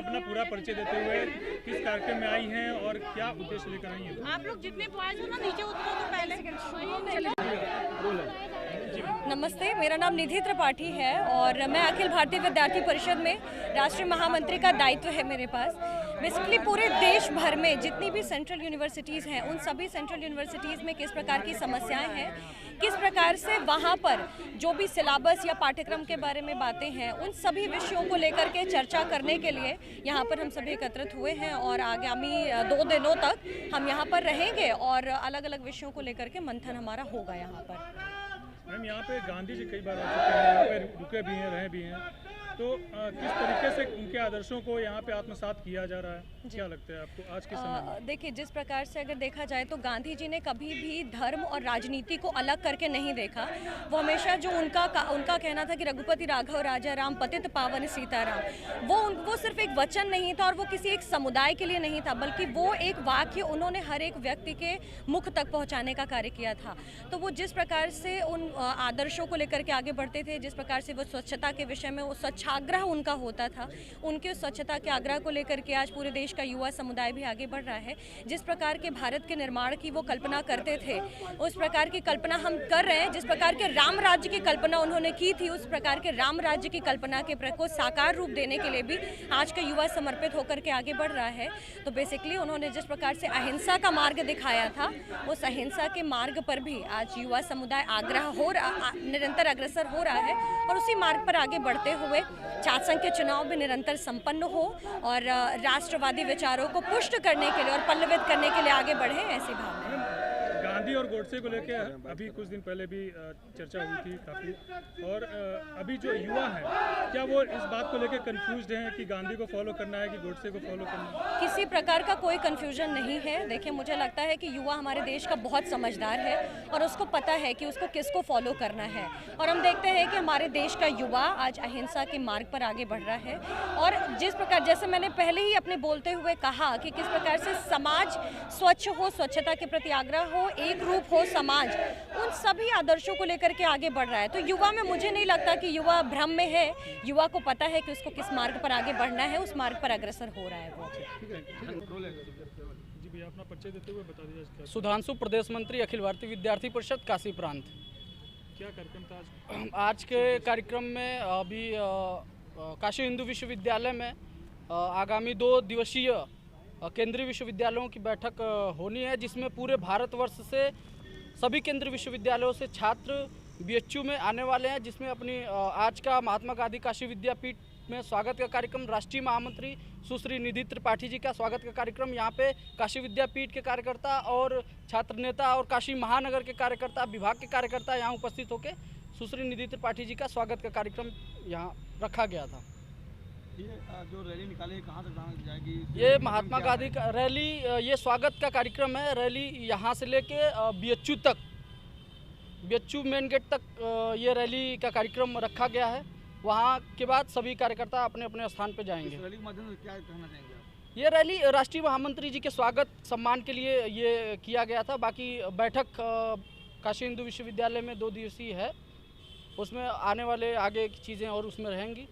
अपना पूरा परिचय देते हुए किस कार्यक्रम में आई हैं और क्या उद्देश्य लेकर आई हैं? आप लोग जितने बॉयज हो ना नीचे उतरो तो पहले। नमस्ते, मेरा नाम निधि त्रिपाठी है और मैं अखिल भारतीय विद्यार्थी परिषद में राष्ट्रीय महामंत्री का दायित्व है मेरे पास। बेसिकली पूरे देश भर में जितनी भी सेंट्रल यूनिवर्सिटीज़ हैं, उन सभी सेंट्रल यूनिवर्सिटीज़ में किस प्रकार की समस्याएं हैं, किस प्रकार से वहाँ पर जो भी सिलेबस या पाठ्यक्रम के बारे में बातें हैं, उन सभी विषयों को लेकर के चर्चा करने के लिए यहाँ पर हम सभी एकत्रित हुए हैं और आगामी 2 दिनों तक हम यहाँ पर रहेंगे और अलग अलग विषयों को लेकर के मंथन हमारा होगा यहाँ पर। मैम, यहाँ पे गांधी जी कई बार आ चुके हैं, यहाँ पे रुके भी हैं, रहे भी हैं, तो किस तरीके से उनके आदर्शों को यहाँ पे आत्मसात किया जा रहा है? क्या लगता है आपको आज के समय में? देखिए, जिस प्रकार से अगर देखा जाए तो गांधी जी ने कभी भी धर्म और राजनीति को अलग करके नहीं देखा। वो हमेशा जो उनका कहना था कि रघुपति राघव राजा राम पतित पावन सीताराम, वो सिर्फ एक वचन नहीं था और वो किसी एक समुदाय के लिए नहीं था, बल्कि वो एक वाक्य उन्होंने हर एक व्यक्ति के मुख तक पहुँचाने का कार्य किया था। तो वो जिस प्रकार से उन आदर्शों को लेकर के आगे बढ़ते थे, जिस प्रकार से वो स्वच्छता के विषय में वो स्वच्छाग्रह उनका होता था, उनके स्वच्छता के आग्रह को लेकर के आज पूरे देश का युवा समुदाय भी आगे बढ़ रहा है। जिस प्रकार के भारत के निर्माण की वो कल्पना करते थे, उस प्रकार की कल्पना हम कर रहे हैं। जिस प्रकार के राम राज्य की कल्पना उन्होंने की थी, उस प्रकार के राम राज्य की कल्पना के को साकार रूप देने के लिए भी आज का युवा समर्पित होकर के आगे बढ़ रहा है। तो बेसिकली उन्होंने जिस प्रकार से अहिंसा का मार्ग दिखाया था, उस अहिंसा के मार्ग पर भी आज युवा समुदाय निरंतर अग्रसर हो रहा है और उसी मार्ग पर आगे बढ़ते हुए छात्र संघ के चुनाव भी निरंतर संपन्न हो और राष्ट्रवादी विचारों को पुष्ट करने के लिए और पल्लवित करने के लिए आगे बढ़े, ऐसी भावना। गांधी और गोडसे को लेकर अभी कुछ दिन पहले भी चर्चा हुई थी काफ़ी, और अभी जो युवा हैं, क्या वो इस बात को लेकर कंफ्यूज्ड हैं कि गांधी को फॉलो करना है कि गोडसे को फॉलो करना है? किसी प्रकार का कोई कंफ्यूजन नहीं है। देखिए, मुझे लगता है कि युवा हमारे देश का बहुत समझदार है और उसको पता है कि उसको किसको फॉलो करना है, और हम देखते हैं कि हमारे देश का युवा आज अहिंसा के मार्ग पर आगे बढ़ रहा है। और जिस प्रकार, जैसे मैंने पहले ही अपने बोलते हुए कहा कि किस प्रकार से समाज स्वच्छ हो, स्वच्छता के प्रति आग्रह हो, एक रूप हो समाज, उन सभी आदर्शों को लेकर के आगे बढ़ रहा है। तो युवा में मुझे नहीं लगता कि युवा भ्रम में है। युवा को पता है कि उसको किस मार्ग पर आगे बढ़ना है, उस मार्ग पर अग्रसर हो रहा है वो। जी भैया, अपना परिचय देते हुए बता दीजिए। सुधांशु, प्रदेश मंत्री, अखिल भारतीय विद्यार्थी परिषद, काशी प्रांत। क्या कार्यक्रम था आज? आज के कार्यक्रम में अभी काशी हिंदू विश्वविद्यालय में आगामी 2 दिवसीय केंद्रीय विश्वविद्यालयों की बैठक होनी है, जिसमें पूरे भारतवर्ष से सभी केंद्रीय विश्वविद्यालयों से छात्र बीएचयू में आने वाले हैं, जिसमें अपनी आज का महात्मा गांधी काशी विद्यापीठ में स्वागत का कार्यक्रम, राष्ट्रीय महामंत्री सुश्री निधि त्रिपाठी जी का स्वागत का कार्यक्रम, यहाँ पे काशी विद्यापीठ के कार्यकर्ता और छात्र नेता और काशी महानगर के कार्यकर्ता, विभाग के कार्यकर्ता यहाँ उपस्थित होकर सुश्री निधि त्रिपाठी जी का स्वागत का कार्यक्रम यहाँ रखा गया था। ये जो रैली निकाली कहाँ तक जाएगी? ये महात्मा गांधी का रैली, ये स्वागत का कार्यक्रम है। रैली यहाँ से लेके बीएचयू तक, बीएचयू मेन गेट तक ये रैली का कार्यक्रम रखा गया है। वहाँ के बाद सभी कार्यकर्ता अपने अपने स्थान पर जाएंगे। रैली के माध्यम से क्या कहना चाहेंगे आप? ये रैली राष्ट्रीय महामंत्री जी के स्वागत सम्मान के लिए ये किया गया था। बाकी बैठक काशी हिंदू विश्वविद्यालय में 2 दिवसीय है, उसमें आने वाले आगे की चीज़ें और उसमें रहेंगी।